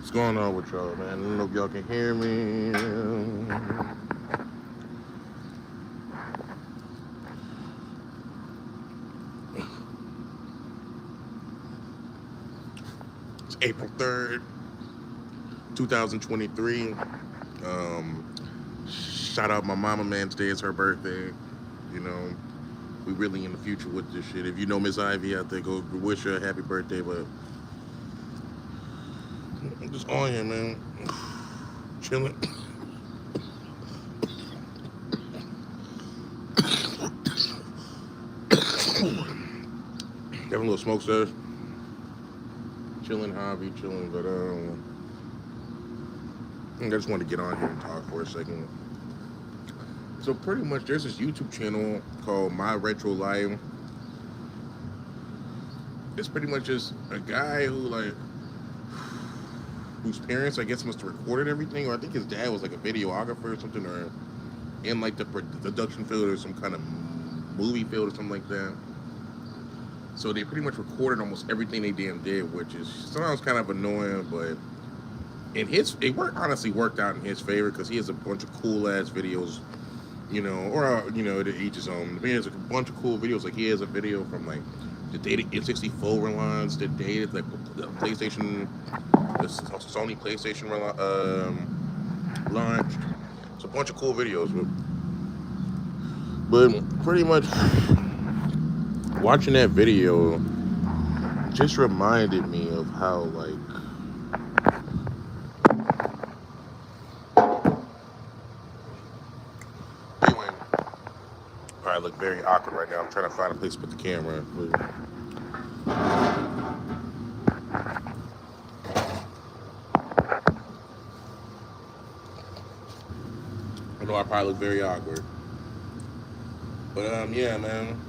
What's going on with y'all, man? I don't know if y'all can hear me. It's April 3rd, 2023. Shout out my mama, man. Today is her birthday. You know, we really in the future with this shit. If you know Miss Ivy out there, go wish her a happy birthday. But I'm just on here, man. Chilling. Having a little smoke sesh. Chilling, hobby, chilling. But I just wanted to get on here and talk for a second. So pretty much, there's this YouTube channel called My Retro Life. It's pretty much just a guy whose parents, I guess, must have recorded everything, or I think his dad was like a videographer or something, or in like the production field or some kind of movie field or something like that. So they pretty much recorded almost everything they damn did, which is sometimes kind of annoying, but honestly worked out in his favor because he has a bunch of cool ass videos, to each his own. He has a bunch of cool videos. Like he has a video from like the dated N64 relaunch, the dated like the PlayStation, the Sony PlayStation launched. It's a bunch of cool videos, but pretty much watching that video just reminded me of how like anyway, probably look very awkward right now. I'm trying to find a place to put the camera. But I know I probably look very awkward. But yeah, man.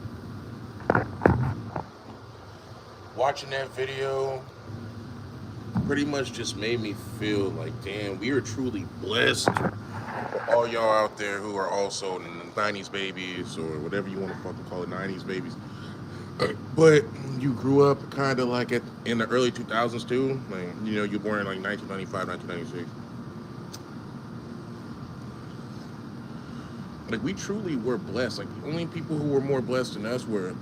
Watching that video pretty much just made me feel like, damn, we are truly blessed. For all y'all out there who are also 90s babies or whatever you want to fucking call it, 90s babies. But you grew up kind of like in the early 2000s too. Like, you were born in like 1995, 1996. Like, we truly were blessed. Like, the only people who were more blessed than us were,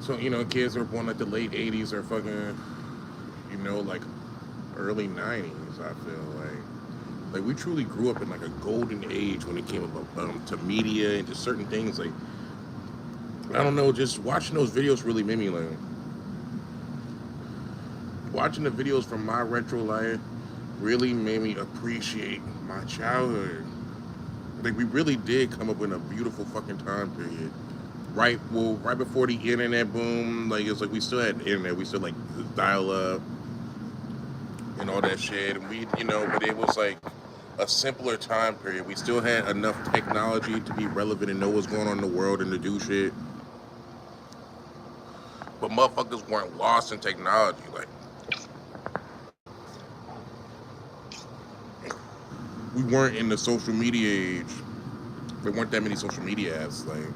so, kids who were born like the late 80s or fucking, like early 90s, I feel like we truly grew up in like a golden age when it came about to media and to certain things. Like, I don't know, just watching those videos really made me like, watching the videos from My Retro Life really made me appreciate my childhood. Like, we really did come up in a beautiful fucking time period. Right before the internet boom, like, it's like we still had internet, we still like dial up and all that shit. And but it was like a simpler time period. We still had enough technology to be relevant and know what's going on in the world and to do shit. But motherfuckers weren't lost in technology. Like, we weren't in the social media age. There weren't that many social media apps. Like,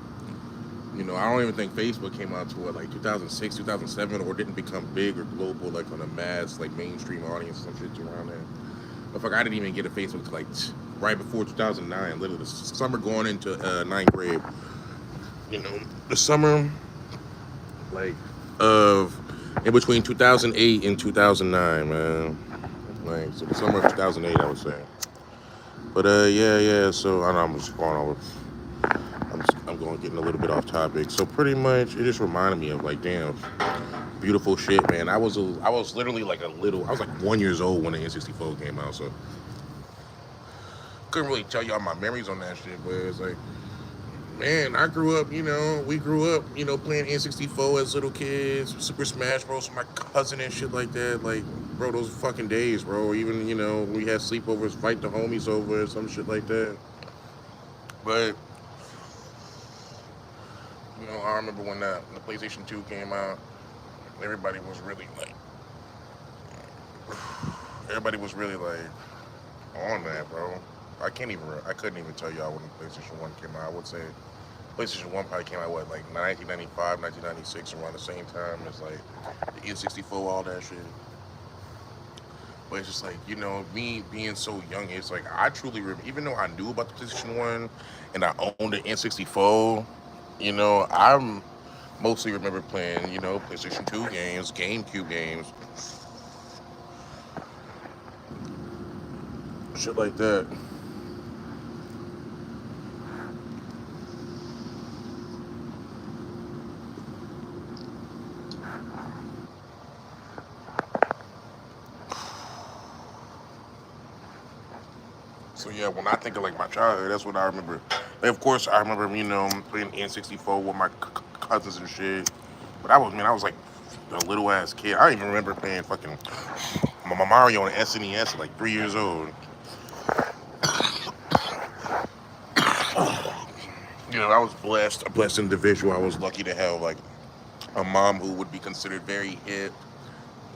I don't even think Facebook came out to what, like 2006, 2007, or didn't become big or global, like on a mass, like mainstream audience or some shit around there. But fuck, I didn't even get a Facebook till like right before 2009, literally the summer going into ninth grade. The summer, like, of in between 2008 and 2009, man. Like, so the summer of 2008, I would say. But yeah. So I know I'm just going over. I'm going getting a little bit off topic. So pretty much, it just reminded me of like, damn, beautiful shit, man. I was literally like I was like 1 year old when the N64 came out, so couldn't really tell y'all my memories on that shit. But it's like, man, I grew up, we grew up, playing N64 as little kids, Super Smash Bros. With my cousin and shit like that. Like, bro, those fucking days, bro. Even, we had sleepovers, fight the homies over, some shit like that. But, I remember when the PlayStation 2 came out, everybody was really like, on that, bro. I couldn't even tell y'all when the PlayStation 1 came out. I would say PlayStation 1 probably came out, what, like 1995, 1996, around the same time as like the N64, all that shit. But it's just like, me being so young, it's like I truly, even though I knew about the PlayStation 1 and I owned the N64, I'm mostly remember playing, PlayStation 2 games, GameCube games, shit like that. So yeah, when I think of like my childhood, that's what I remember. Like, of course, I remember playing N64 with my cousins and shit. But I was like a little ass kid. I don't even remember playing fucking my Mario on SNES at like 3 years old. I was blessed, a blessed individual. I was lucky to have like a mom who would be considered very hip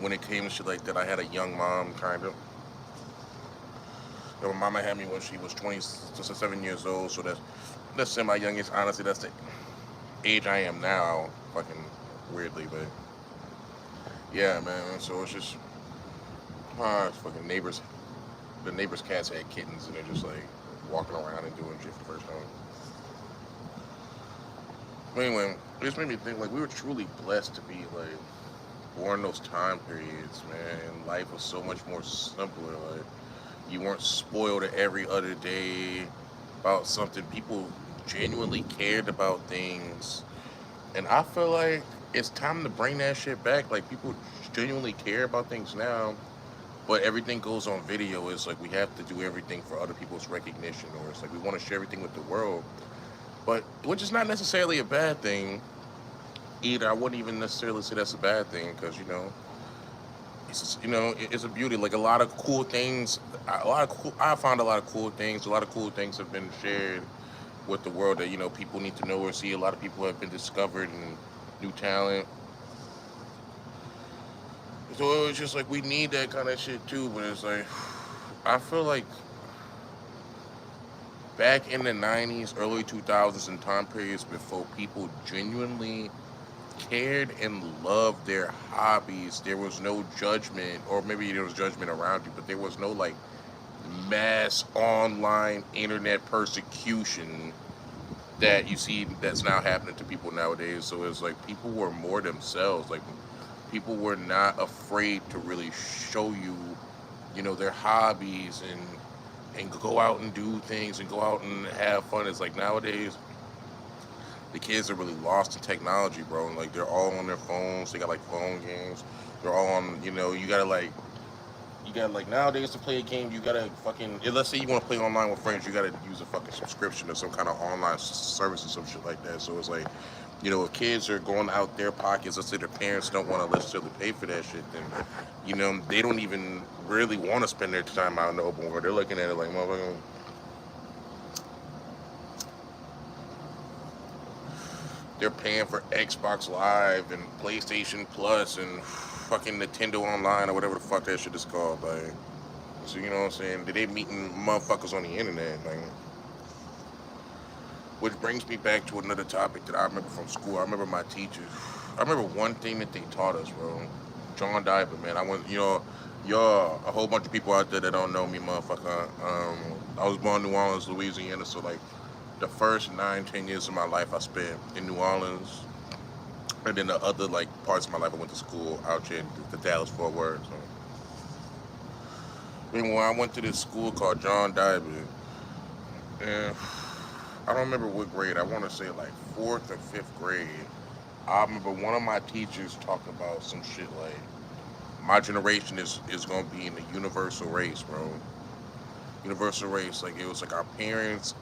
when it came to shit like that. I had a young mom, kind of. My mama had me when she was 27 years old, so that's semi youngest. Honestly, that's the age I am now. Fucking weirdly, but yeah, man. So it's just it's fucking neighbors. The neighbors' cats had kittens, and they're just like walking around and doing shit for the first time. But anyway, it just made me think like we were truly blessed to be like born those time periods, man. And life was so much more simpler. Like you weren't spoiled every other day about something. People genuinely cared about things, and I feel like it's time to bring that shit back. Like people genuinely care about things now, but everything goes on video. It's like we have to do everything for other people's recognition, or it's like we want to share everything with the world. But which is not necessarily a bad thing either. I wouldn't even necessarily say that's a bad thing because it's just, it's a beauty. Like a lot of cool things, I found a lot of cool things. A lot of cool things have been shared with the world that people need to know or see. A lot of people have been discovered and new talent. So it's just like we need that kind of shit too. But it's like I feel like back in the '90s, early 2000s, and time periods before people genuinely cared and loved their hobbies, there was no judgment, or maybe there was judgment around you, but there was no like mass online internet persecution that you see that's now happening to people nowadays. So it's like people were more themselves. Like people were not afraid to really show you, their hobbies and go out and do things and go out and have fun. It's like nowadays the kids are really lost in technology, bro. And like they're all on their phones. They got like phone games. They're all on. You gotta like nowadays to play a game. You gotta fucking. Let's say you want to play online with friends. You gotta use a fucking subscription or some kind of online service or some shit like that. So it's like, if kids are going out their pockets, let's say their parents don't want to necessarily pay for that shit, then they don't even really want to spend their time out in the open world. They're looking at it like, motherfucker, they're paying for Xbox Live and PlayStation Plus and fucking Nintendo Online or whatever the fuck that shit is called. Like, so you know what I'm saying? They meeting motherfuckers on the internet. Like, which brings me back to another topic that I remember from school. I remember my teachers. I remember one thing that they taught us, bro. John Diver, man. I went, y'all, a whole bunch of people out there that don't know me, motherfucker. I was born in New Orleans, Louisiana, so like the first 9, 10 years of my life I spent in New Orleans, and then the other like parts of my life I went to school out here in the Dallas Fort Worth. So, when I went to this school called John Diver, and I don't remember what grade. I want to say like fourth or fifth grade. I remember one of my teachers talking about some shit like my generation is gonna be in the universal race, bro. Universal race. Like it was like our parents,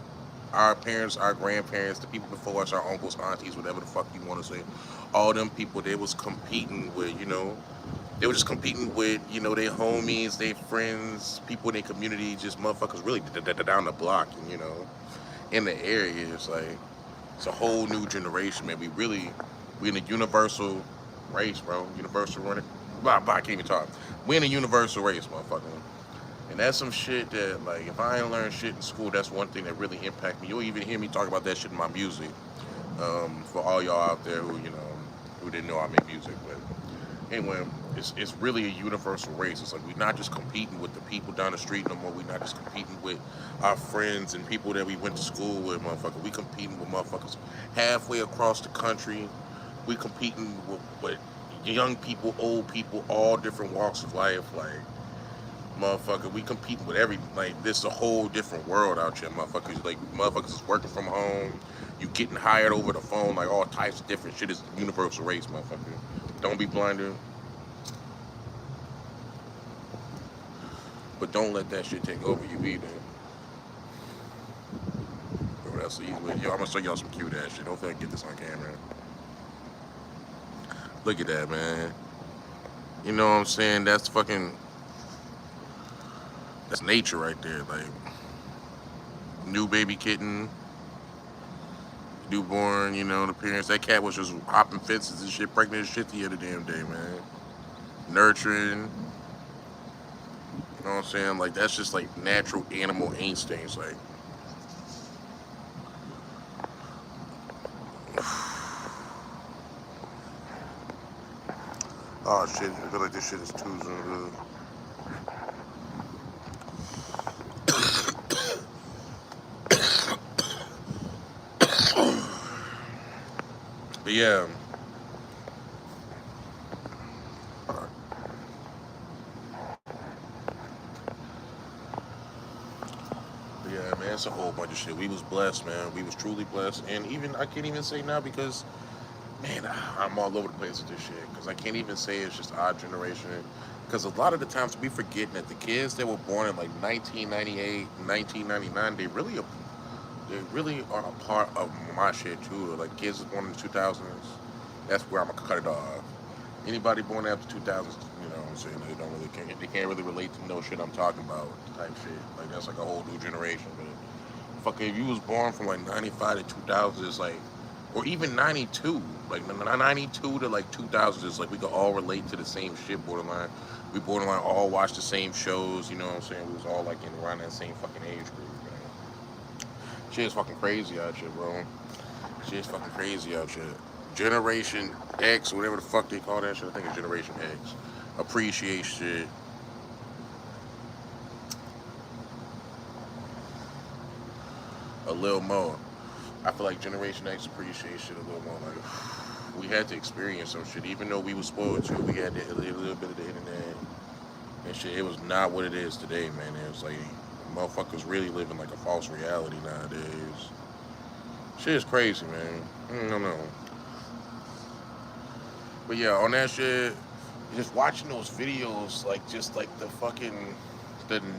our grandparents, the people before us, our uncles, aunties, whatever the fuck you want to say, all them people they was competing with, they were just competing with, their homies, their friends, people in their community, just motherfuckers really down the block, and in the area. It's like it's a whole new generation, man. We in a universal race, bro. Universal running. Blah, blah, I can't even talk. We in a universal race, motherfucker. And that's some shit that, like, if I ain't learned shit in school, that's one thing that really impact me. You'll even hear me talk about that shit in my music. For all y'all out there who, who didn't know I make music. But anyway, it's really a universal race. It's like we're not just competing with the people down the street no more. We're not just competing with our friends and people that we went to school with, motherfucker. We competing with motherfuckers halfway across the country. We competing with young people, old people, all different walks of life. Like, motherfucker, we competing with every, like, this is a whole different world out here, motherfuckers. Like, motherfuckers is working from home. You getting hired over the phone, like all types of different shit. Is universal race, motherfucker. Don't be blinded. But don't let that shit take over you either. Bro, that's the easy way. Yo, I'm gonna show y'all some cute ass shit. Hopefully I can get this on camera. Look at that, man. You know what I'm saying? That's fucking, that's nature right there. Like, new baby kitten, newborn, you know, the parents. That cat was just hopping fences and shit, pregnant as shit the other damn day, man. Nurturing. You know what I'm saying? Like, that's just like natural animal instincts. Like, oh shit, I feel like this shit is too good. But yeah. But yeah, man, it's a whole bunch of shit. We was blessed, man. We was truly blessed. And even, I can't even say now because, man, I'm all over the place with this shit. Because I can't even say it's just our generation. Because a lot of the times we forgetting that the kids that were born in like 1998, 1999, they really are a part of my shit too. Like kids born in the 2000s, that's where I'm gonna cut it off. Anybody born after 2000s, you know what I'm saying? They can't really relate to no shit I'm talking about type shit. Like that's like a whole new generation. But fuck, if you was born from like 95 to 2000, it's like, or even 92, like 92 to like 2000, it's like we could all relate to the same shit borderline. We borderline all watch the same shows, you know what I'm saying? We was all like in around that same fucking age group, man. Shit is fucking crazy out here, bro. Shit is fucking crazy out here. Generation X, whatever the fuck they call that shit, I think it's Generation X. Appreciate shit. A little more. I feel like Generation X appreciates shit a little more. Like, we had to experience some shit, even though we was spoiled too. We had a little bit of the internet and shit. It was not what it is today, man. It was like motherfuckers really living like a false reality nowadays. Shit is crazy, man. I don't know. But yeah, on that shit, just watching those videos, like just like the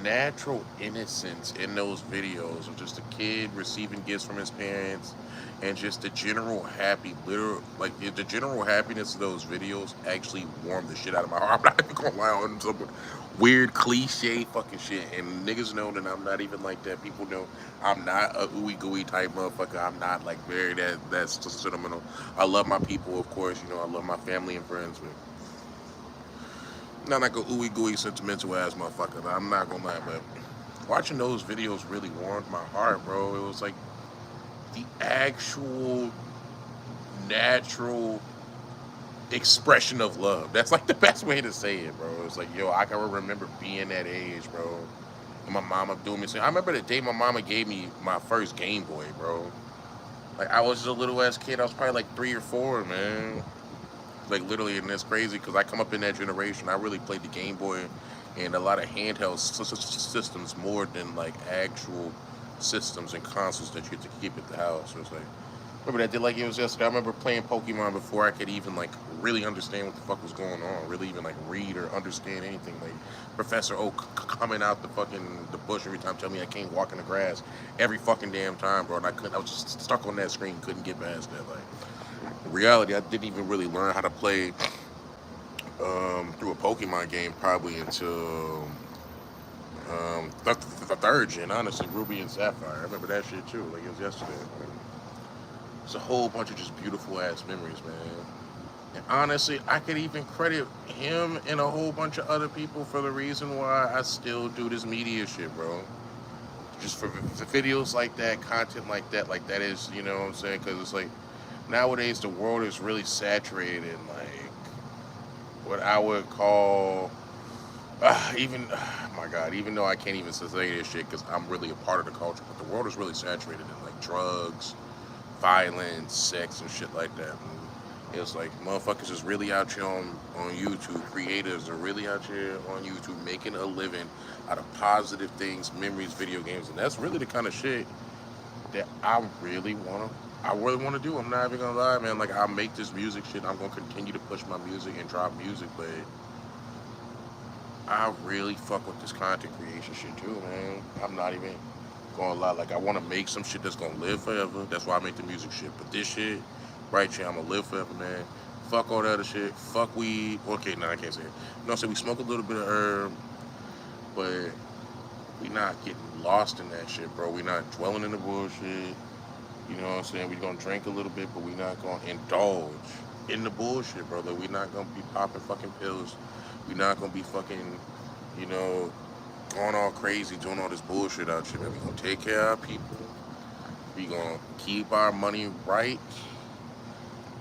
natural innocence in those videos of just a kid receiving gifts from his parents and just the general the general happiness of those videos actually warmed the shit out of my heart. I'm not even gonna lie on some weird cliche fucking shit. And niggas know that I'm not even like that. People know I'm not a ooey gooey type motherfucker. I'm not like very that's sentimental. I love my people, of course. You know, I love my family and friends, but not like a ooey gooey sentimental ass motherfucker. I'm not gonna lie, but watching those videos really warmed my heart, bro. It was like the actual natural expression of love. That's like the best way to say it, bro. It's like, yo, I can remember being that age, bro. And my mama doing me. I remember the day my mama gave me my first Game Boy, bro. Like I was just a little ass kid. I was probably like 3 or 4, man. Like literally, and it's crazy because I come up in that generation. I really played the Game Boy and a lot of handheld systems more than like actual systems and consoles that you had to keep at the house. So it's like, remember that day like it was yesterday. I remember playing Pokemon before I could even like really understand what the fuck was going on, really even like read or understand anything. Like Professor Oak coming out the bush every time, telling me I can't walk in the grass every fucking damn time, bro. And I was just stuck on that screen, couldn't get past that. Like in reality, I didn't even really learn how to play through a Pokemon game probably until the third gen, honestly, Ruby and Sapphire. I remember that shit too, like it was yesterday. Like, it's a whole bunch of just beautiful ass memories, man. And honestly, I could even credit him and a whole bunch of other people for the reason why I still do this media shit, bro. Just for videos like that, content like that is, you know what I'm saying? Because it's like, nowadays the world is really saturated in like what I would call even my God, even though I can't even say this shit because I'm really a part of the culture, but the world is really saturated in like drugs, violence, sex, and shit like that. And it's like motherfuckers is really out here on YouTube. Creators are really out here on YouTube making a living out of positive things, memories, video games, and that's really the kind of shit that I really want to do. I'm not even gonna lie, man. Like I make this music shit. I'm gonna continue to push my music and drop music, but I really fuck with this content creation shit too, man. I'm not even gonna lie. Like I want to make some shit that's gonna live forever. That's why I make the music shit. But this shit, right here, I'm gonna live forever, man. Fuck all that other shit. Fuck weed. Okay, no, I can't say it. You know, so we smoke a little bit of herb, but we not getting lost in that shit, bro. We not dwelling in the bullshit. You know what I'm saying? We gonna drink a little bit, but we not gonna indulge in the bullshit, bro. Like we not gonna be popping fucking pills. We not gonna be fucking, you know, going all crazy, doing all this bullshit out here, man. We gonna take care of our people. We gonna keep our money right.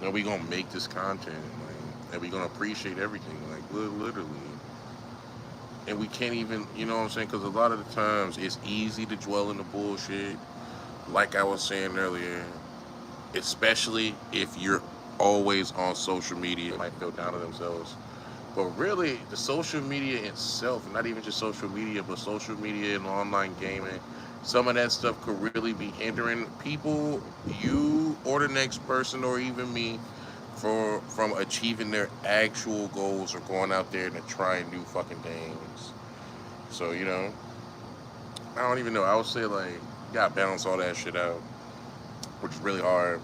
And we gonna make this content, like, and we gonna appreciate everything, like literally. And we can't even, you know what I'm saying? Because a lot of the times it's easy to dwell in the bullshit, like I was saying earlier, especially if you're always on social media. They might feel down on themselves. But really, the social media itself, not even just social media, but social media and online gaming, some of that stuff could really be hindering people, you or the next person, or even me, from achieving their actual goals or going out there and trying new fucking things. So, you know, I don't even know. I would say, like, you gotta balance all that shit out, which is really hard.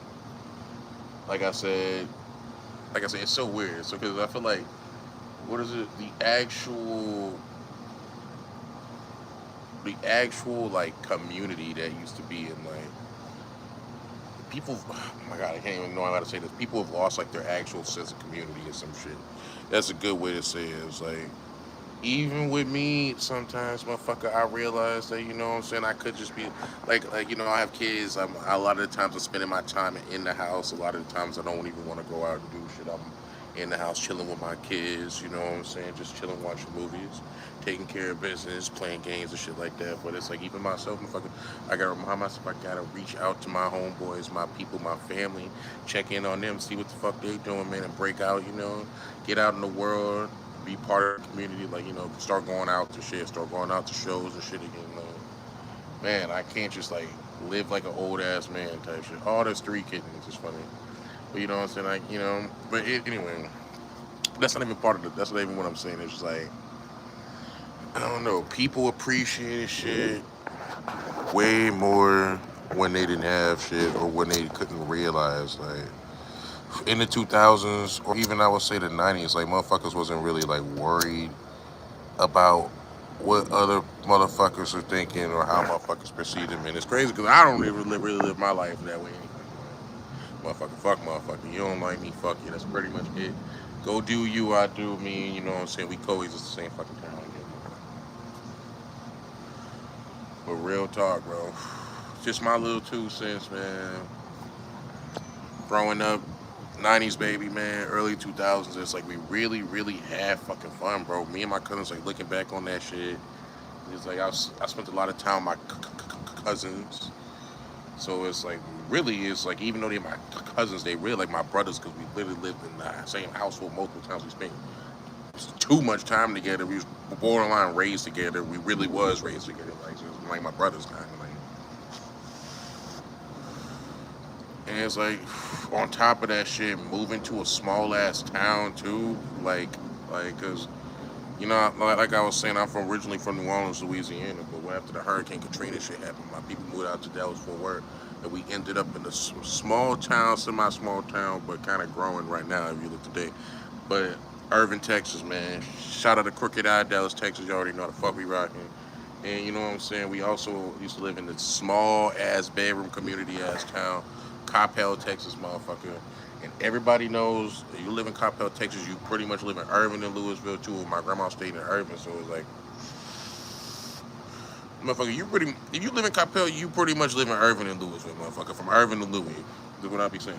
Like I said, it's so weird. So, because I feel like, what is it? The actual like community that used to be in like people. Oh my God, I can't even know how to say this. People have lost like their actual sense of community or some shit. That's a good way to say it. It's like even with me, sometimes, motherfucker, I realize that you know what I'm saying. I could just be like you know, I have kids. A lot of the times I'm spending my time in the house. A lot of the times I don't even want to go out and do shit. I'm in the house chilling with my kids. You know what I'm saying? Just chilling, watching movies, taking care of business, playing games and shit like that. But it's like even myself, motherfucker, I gotta remind myself I gotta reach out to my homeboys, my people, my family, check in on them, see what the fuck they doing, man, and break out. You know, get out in the world, be part of the community, like, you know, start going out to shit, start going out to shows and shit again. Like, man, I can't just like live like an old ass man type shit. Oh, there's three kittens. It's funny, but you know what I'm saying? Like, you know, but anyway, that's not even part of the. That's not even what I'm saying. It's just like I don't know. People appreciate shit way more when they didn't have shit or when they couldn't realize like in the 2000s or even I would say the 90s, like motherfuckers wasn't really like worried about what other motherfuckers are thinking or how motherfuckers perceive them. And it's crazy because I don't even really live my life that way anyway. Motherfucker, fuck motherfucker. You don't like me, fuck you. That's pretty much it. Go do you, I do me. You know what I'm saying? We coexist the same fucking time. But real talk, bro. Just my little 2 cents, man. Growing up, 90s baby, man, early 2000s, it's like we really, really had fucking fun, bro. Me and my cousins, like, looking back on that shit, it's like I spent a lot of time with my cousins. So it's like, really, it's like, even though they're my cousins, they really like my brothers because we literally lived in the same household multiple times. We spent too much time together. We was borderline raised together. We really was raised together. Like, so it was like my brothers kind of like. And it's like, on top of that shit, moving to a small ass town too, cause you know, like I was saying, I'm originally from New Orleans, Louisiana, but after the Hurricane Katrina shit happened, my people moved out to Dallas Fort Worth, and we ended up in a small town, semi-small town, but kind of growing right now if you look today. But Irving, Texas, man, shout out to Crooked Eye, Dallas, Texas. You already know the fuck we rocking. And you know what I'm saying? We also used to live in this small ass bedroom community ass town, Coppell, Texas, motherfucker. And everybody knows you live in Coppell, Texas, you pretty much live in Irving and Louisville too. My grandma stayed in Irving, so it's like, motherfucker, if you live in Coppell, you pretty much live in Irving and Louisville, motherfucker. From Irving to Louis, is what I be saying.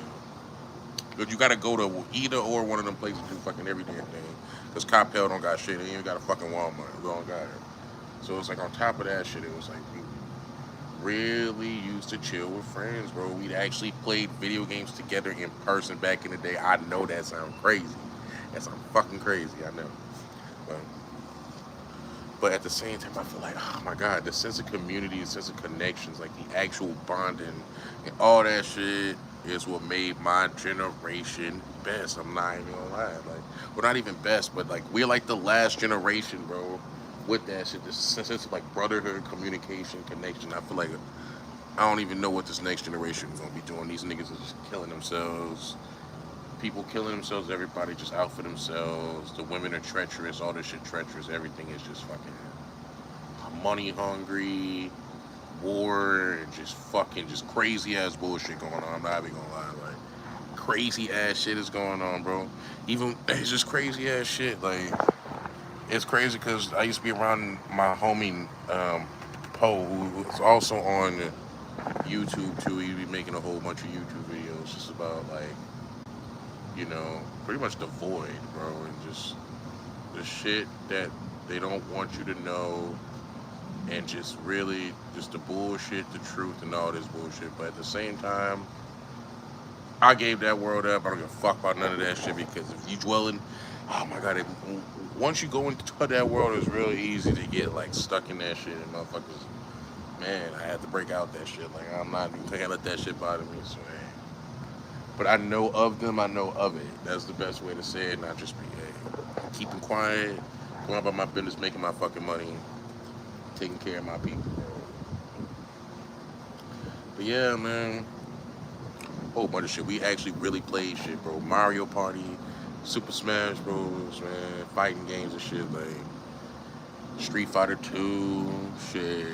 But you gotta go to either or one of them places to do fucking every damn thing. Cause Coppell don't got shit. They ain't even got a fucking Walmart. We don't got it. So it's like on top of that shit, it was like we really used to chill with friends, bro. We'd actually played video games together in person back in the day. I know that sounds crazy. That sounds fucking crazy. I know. But, but at the same time, I feel like, oh my God, the sense of community, the sense of connections, like the actual bonding and all that shit is what made my generation best. I'm not even gonna lie. Like, we're not even best, but like, we're like the last generation, bro, with that shit. This sense of like brotherhood, communication, connection. I feel like I don't even know what this next generation is gonna be doing. These niggas are just killing themselves. People killing themselves, everybody just out for themselves. The women are treacherous, all this shit treacherous. Everything is just fucking money hungry, war, and just fucking just crazy ass bullshit going on. I'm not even gonna lie, like crazy ass shit is going on, bro. Even it's just crazy ass shit. Like it's crazy because I used to be around my homie Poe, who's also on YouTube too. He'd be making a whole bunch of YouTube videos just about like, you know, pretty much the void, bro, and just the shit that they don't want you to know, and just really just the bullshit, the truth, and all this bullshit. But at the same time, I gave that world up. I don't give a fuck about none of that shit because if you dwell in, oh my God, once you go into that world, it's real easy to get like stuck in that shit, and motherfuckers, man, I had to break out that shit. Like I'm not even gonna let that shit bother me. So, hey. But I know of them, I know of it. That's the best way to say it, not just be, hey, keeping quiet, going about my business, making my fucking money, taking care of my people, bro. But yeah, man, whole bunch of shit. We actually really played shit, bro. Mario Party, Super Smash Bros, man, fighting games and shit, like Street Fighter 2, shit,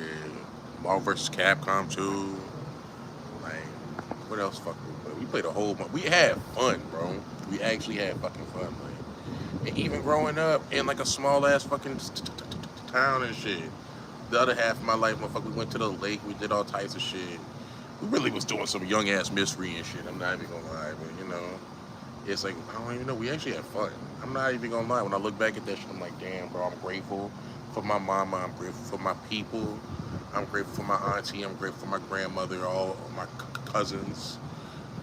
Marvel vs. Capcom 2, like, what else fuck we played a whole bunch. We had fun, bro. We actually had fucking fun, like, and even growing up in like a small ass fucking town and shit. The other half of my life, motherfucker, we went to the lake, we did all types of shit. We really was doing some young ass mystery and shit. I'm not even gonna lie, but you know, it's like I don't even know. We actually had fun. I'm not even gonna lie. When I look back at that shit, I'm like, damn, bro. I'm grateful for my mama. I'm grateful for my people. I'm grateful for my auntie. I'm grateful for my grandmother. All my cousins.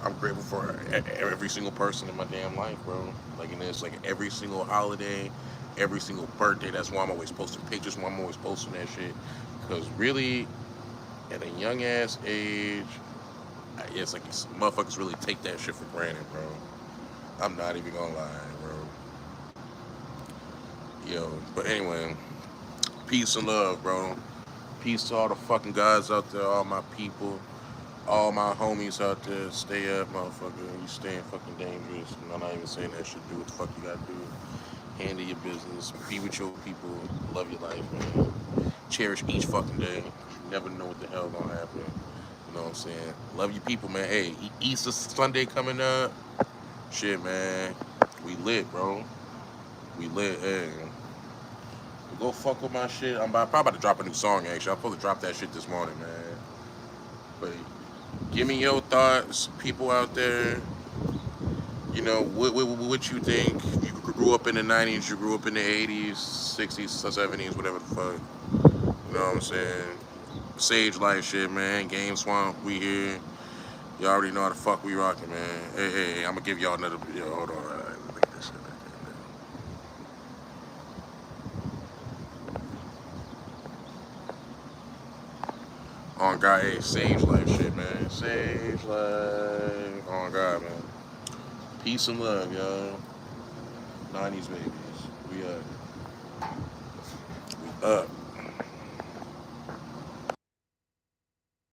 I'm grateful for every single person in my damn life, bro. Like, and it's like every single holiday, every single birthday. That's why I'm always posting pictures. Why I'm always posting that shit. Because really, at a young ass age, it's like motherfuckers really take that shit for granted, bro. I'm not even gonna lie, bro. Yo, but anyway, peace and love, bro. Peace to all the fucking guys out there, all my people, all my homies out there. Stay up, motherfucker. You staying fucking dangerous. And I'm not even saying that shit. Do what the fuck you gotta do. Handle your business. Be with your people. Love your life, man. Cherish each fucking day. You never know what the hell gonna happen. You know what I'm saying? Love your people, man. Hey, Easter Sunday coming up. Shit, man. We lit, bro. We lit. Hey. Go fuck with my shit. I'm probably about to drop a new song, actually. I'm supposed to drop that shit this morning, man. But give me your thoughts, people out there. You know, what you think? You grew up in the 90s, you grew up in the 80s, 60s, 70s, whatever the fuck. You know what I'm saying? Sage Life shit, man. Game Swamp, we here. You already know how the fuck we rocking, man. Hey, I'm gonna give y'all another. Yo, hold on. Look at this shit right there, man. On God, hey, Sage Life shit, man. Sage Life. On God, man. Peace and love, y'all. 90s babies. We up. We up.